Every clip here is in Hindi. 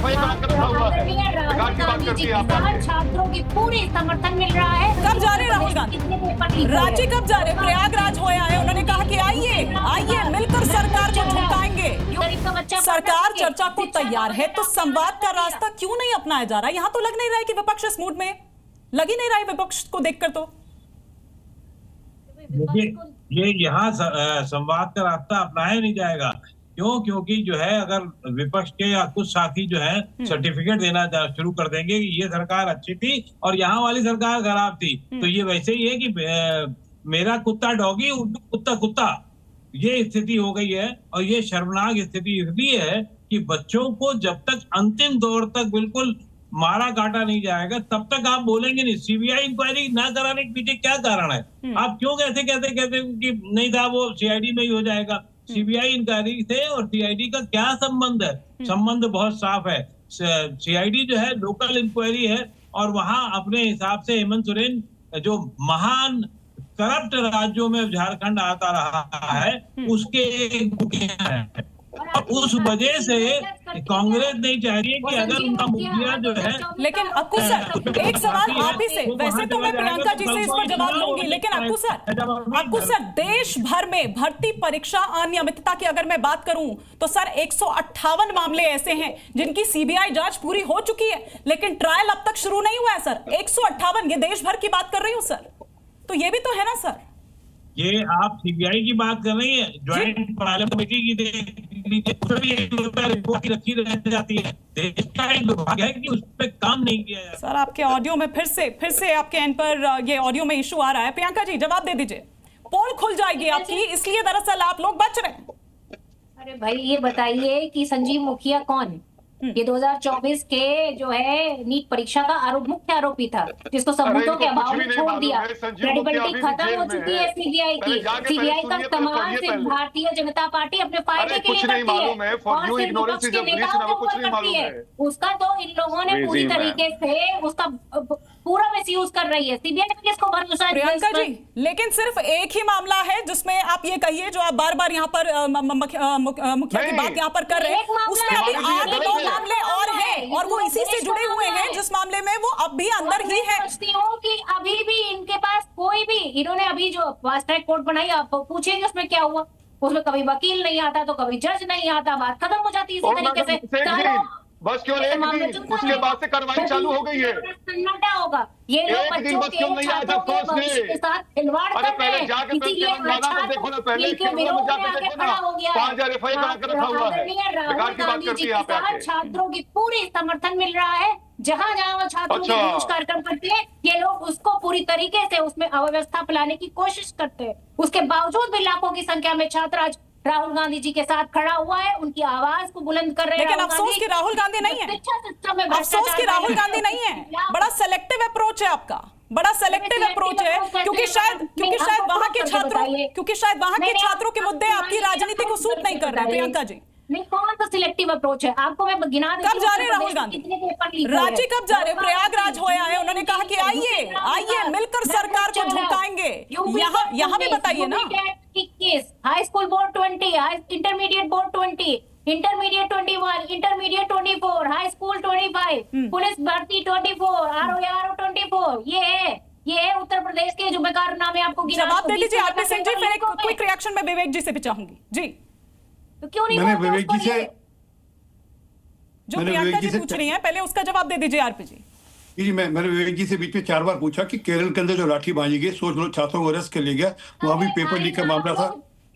RFI करा कर रखा हुआ है। सरकार की बात करती है आप। छात्रों की पूरी समर्थन मिल रहा है। कब जा रहे राहुल गांधी? रांची कब जा रहे? प्रयागराज हो आए, उन्होंने कहा कि आइए आइए मिलकर सरकार को झुकाएंगे। सरकार चर्चा को तैयार है, तो संवाद का रास्ता क्यों नहीं अपनाया जा रहा? यहाँ तो लग नहीं रहा है कि विपक्ष इस मूड में, लग ही नहीं रहा है विपक्ष को देखकर। तो ये यहाँ संवाद का रास्ता अपनाया नहीं जाएगा। क्यों? क्योंकि जो है अगर विपक्ष के या कुछ साथी जो है सर्टिफिकेट देना शुरू कर देंगे कि ये सरकार अच्छी थी और यहाँ वाली सरकार खराब थी, तो ये वैसे ही है कि मेरा कुत्ता डॉगी, उल्टू कुत्ता कुत्ता, ये स्थिति हो गई है। और ये शर्मनाक स्थिति इसलिए है कि बच्चों को जब तक अंतिम दौर तक बिल्कुल मारा काटा नहीं जाएगा तब तक आप बोलेंगे नहीं। सीबीआई इंक्वायरी ना कराने के पीछे क्या कारण है? आप क्यों कहते कि नहीं था, वो सीआईडी में ही हो जाएगा? सीबीआई इंक्वायरी से और सीआईडी का क्या संबंध है? संबंध बहुत साफ है। सीआईडी जो है लोकल इंक्वायरी है और वहां अपने हिसाब से हेमंत सोरेन जो महान करप्ट राज्यों में झारखंड आता रहा है उसके एक मुखिया है। उस वजह से कांग्रेस नहीं चाह रही है कि अगर उनका मुखिया जो है। लेकिन अक्कू सर, एक सवाल आप ही से, वैसे तो मैं प्रियंका जी से इस पर जवाब लूंगी, लेकिन अक्कू सर देश भर में भर्ती परीक्षा अनियमितता की अगर मैं बात करूं तो सर 158 मामले ऐसे हैं जिनकी सीबीआई जांच पूरी हो चुकी है, लेकिन ट्रायल अब तक शुरू नहीं हुआ है सर। 158, ये देश भर की बात कर रही हूं सर, तो ये भी तो है ना सर। ये आप सीबीआई की बात कर रही है, ज्वाइंट पार्लियामेंट कमेटी की रिपोर्ट रखी रह जाती है। देश का एक विभाग है कि उस पर काम नहीं किया जाता। सर आपके ऑडियो में फिर से आपके एंड पर ये ऑडियो में इशू आ रहा है। प्रियंका जी जवाब दे दीजिए, पोल खुल जाएगी आपकी, इसलिए दरअसल आप लोग बच रहे हैं। अरे भाई ये बताइए कि संजीव मुखिया कौन? ये 2024 के जो है नीट परीक्षा का मुख्य आरोपी था, जिसको सबूतों के अभाव में छोड़ दिया। क्रेडिबिलिटी खत्म हो चुकी है सीबीआई की। सीबीआई का कमाल सिर्फ भारतीय जनता पार्टी अपने फायदे के लिए करती है और सिर्फ विपक्ष के नेताओं के ऊपर करती है। उसका तो इन लोगों ने पूरी तरीके से उसका पूरा मिसयूज कर रही है। सीबीआई में किसको भरोसा है? प्रियंका जी, लेकिन सिर्फ एक ही मामला है जिसमें आप ये कहिए, जो आप बार बार यहाँ पर मुखिया की बात यहाँ पर कर रहे हैं, उसमें अभी 8-9 मामले और हैं और वो इसी से जुड़े हुए हैं जिस मामले में वो अब भी अंदर ही है। सोचती हूँ कि अभी भी इनके पास कोई भी, इन्होंने अभी जो फास्ट ट्रैक कोर्ट बनाई, आप पूछेंगे उसमें क्या हुआ? उसमें कभी वकील नहीं आता तो कभी जज नहीं आता, बात खत्म हो जाती है इसी तरीके से। बस क्यों एक दिन, उसके बाद से कार्रवाई चालू हो गई है। सन्नाटा होगा। ये लोग बच्चों के छात्रों के भविष्य के साथ खिलवाड़ कर रहे हैं, इसीलिए इनके विरोध में आगे खड़ा हो गया है। राहुल गांधी जी के साथ छात्रों की पूरी समर्थन मिल रहा है। जहां जहां वो छात्रों के विरोध कार्यक्रम करते हैं, ये लोग उसको पूरी तरीके से उसमें अव्यवस्था फैलाने की कोशिश करते हैं। उसके बावजूद भी लाखों की संख्या में छात्र आज राहुल गांधी जी के साथ खड़ा हुआ है, उनकी आवाज को बुलंद कर रहे हैं। लेकिन अफसोस की राहुल गांधी नहीं है, अफसोस की राहुल गांधी नहीं है। बड़ा सेलेक्टिव अप्रोच है आपका, बड़ा सेलेक्टिव अप्रोच है, क्योंकि शायद वहां के छात्रों के मुद्दे आपकी राजनीति को सूट नहीं कर रहे। प्रियंका जी नहीं, कौन सा सिलेक्टिव अप्रोच है? आपको मैं गिना देती हूं। कब जा रहे राहुल गांधी? रांची कब जा रहे? प्रयागराज हो आए, उन्होंने कहा कि आइए मिलकर सरकार को झुकाएंगे। यहाँ भी बताइए ना। 21, high school board 20, intermediate board 20, intermediate 21, intermediate 24, high school 25, police भर्ती 24, आरओ 24। ये है उत्तर प्रदेश के जो बेकार नाम है। आपको जवाब दे दीजिए आरपी सिंह जी, फिर एक क्विक रिएक्शन में विवेक जी से भी चाहूंगी जी। तो क्यों नहीं? मैंने विवेक जी से, जो प्रियंका जी पूछ रही हैं, पहले उसका जवाब दे दीजिए आरपी जी। जी मैंने विवेक जी से बीच में 4 बार पूछा कि केरल के अंदर जो लाठी बांधी गई, सोच लो छात्रों को अरेस्ट कर लिया गया, वहां भी पेपर लीक का मामला था।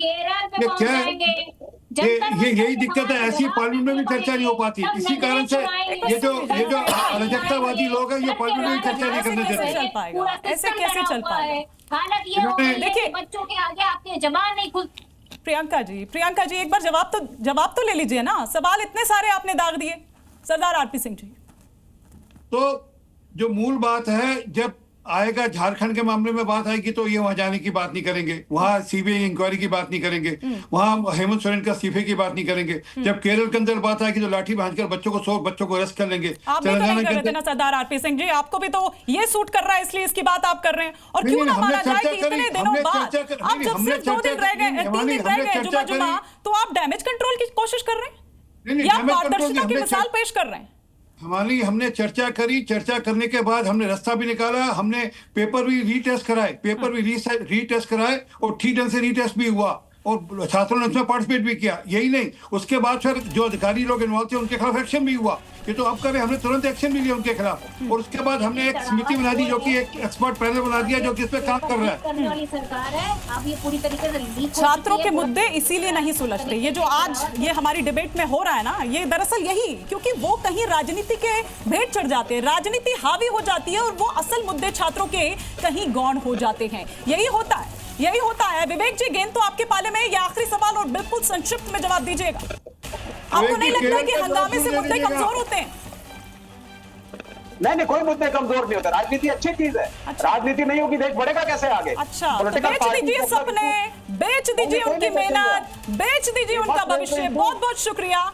केरल ये यही दिक्कत है, ऐसी पार्लियामेंट में भी चर्चा नहीं हो पाती। इसी कारण से ये जो अराजकतावादी लोग हैं, ये पार्लियामेंट में चर्चा नहीं करने देते। ऐसे कैसे चल पाएगा? हालांकि देखिए बच्चों के आगे आपके जबान नहीं खुल। प्रियंका जी एक बार जवाब तो ले लीजिए ना, सवाल इतने सारे आपने दाग दिए। सरदार आरपी सिंह जी, तो जो मूल बात है, जब आएगा झारखंड के मामले में बात आएगी तो ये वहां जाने की बात नहीं करेंगे, वहां सीबीआई इंक्वायरी की बात नहीं करेंगे, वहां हेमंत सोरेन का इस्तीफे की बात नहीं करेंगे। जब केरल के अंदर बात आएगी तो लाठी बांधकर बच्चों को अरेस्ट कर लेंगे। आप भी तो नहीं कर रहे थे ना सरदार आरपी सिंह जी, आपको भी तो ये सूट कर रहा है, इसलिए इसकी बात आप कर रहे हैं। और क्यों ना माना जाए कि इतने दिनों बाद, अब जब सिर्फ 2 दिन रह गए, 3 दिन रह गए जुमा, तो आप डैमेज कंट्रोल की कोशिश कर रहे हैं। ये आप पारदर्शिता की मिसाल पेश कर रहे हैं। हमने चर्चा करी, चर्चा करने के बाद हमने रास्ता भी निकाला, हमने पेपर भी रीटेस्ट कराए और ठीक ढंग से रीटेस्ट भी हुआ और छात्रों ने उसमें पार्टिसिपेट भी किया। यही नहीं, उसके बाद फिर जो अधिकारी लोग इन्वॉल्व थे उनके खिलाफ एक्शन भी हुआ। ये तो अब करें, हमने तुरंत एक्शन भी लिया उनके खिलाफ और उसके बाद हमने एक समिति बना दी जो कि एक एक्सपर्ट पैनल बना दिया जो कि इस पे काम कर रहा है। सरकार है, अब ये पूरी तरीके से लीक हो छात्रों चुकी के है। मुद्दे इसीलिए नहीं सुलझते। ये जो आज ये हमारी डिबेट में हो रहा है ना, ये दरअसल यही, क्योंकि वो कहीं राजनीति के भेंट चढ़ जाते हैं, राजनीति हावी हो जाती है और वो असल मुद्दे छात्रों के कहीं गौण हो जाते हैं। यही होता है। विवेक जी, गेंद तो आपके पाले में। ये आखिरी सवाल और बिल्कुल संक्षिप्त में जवाब दीजिएगा। आपको नहीं लगता है कि हंगामे से मुद्दे कमजोर होते हैं? नहीं, कोई मुद्दे कमजोर नहीं होते। राजनीति अच्छी चीज है। अच्छा। राजनीति नहीं होगी, देश बढ़ेगा कैसे आगे? अच्छा, तो बेच दीजिए सपने, बेच दीजिए उनकी मेहनत, बेच दीजिए उनका भविष्य। बहुत बहुत शुक्रिया।